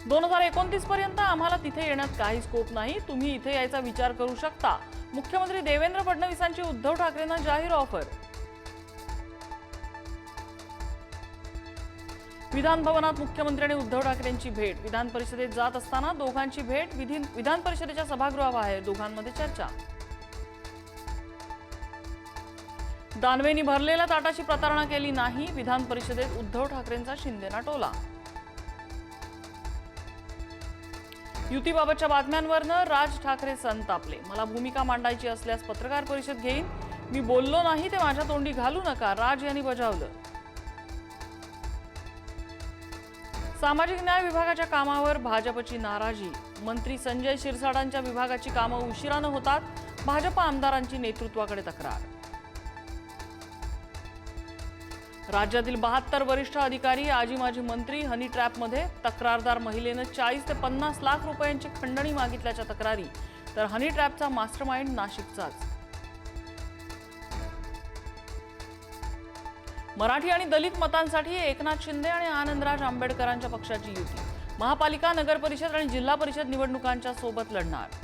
2029 पर्यंत आम्हाला तिथे येण्यात काही स्कोप नाही, तुम्ही इथे यायचा विचार करू शकता। मुख्यमंत्री देवेंद्र फडणवीसांची उद्धव ठाकरेंना जाहीर ऑफर। विधान भवनात मुख्यमंत्री आणि उद्धव ठाकरेंची भेट। विधान परिषदेत जात असताना दोघांची भेट। विधान परिषदेच्या सभागृहाबाहेर दोघांमध्ये चर्चा। दानवेंनी भरलेल्या ताटाची प्रतारणा केली नाही, विधान परिषदेत उद्धव ठाकरेंचा शिंदेना टोला। युतीबाबतच्या बातम्यांवरनं राज ठाकरे संतापले। मला भूमिका मांडायची असल्यास पत्रकार परिषद घेईन, मी बोललो नाही ते माझ्या तोंडी घालू नका, राज यांनी बजावलं। सामाजिक न्याय विभागाच्या कामावर भाजपची नाराजी। मंत्री संजय शिरसाटांच्या विभागाची कामं उशिरानं होतात, भाजप आमदारांची नेतृत्वाकडे तक्रार। राज्यातील 72 वरिष्ठ अधिकारी आजी माजी मंत्री हनी ट्रॅपमध्ये। तक्रारदार महिलेनं 40 ते 50 लाख रुपयांची खंडणी मागितल्याच्या तक्रारी, तर हनी ट्रॅपचा मास्टरमाइंड नाशिकचाच। मराठी आणि दलित मतांसाठी एकनाथ शिंदे आणि आनंदराज आंबेडकरांच्या पक्षाची युती। महापालिका, नगर परिषद आणि जिल्हा परिषद निवडणुकांच्या सोबत लढणार।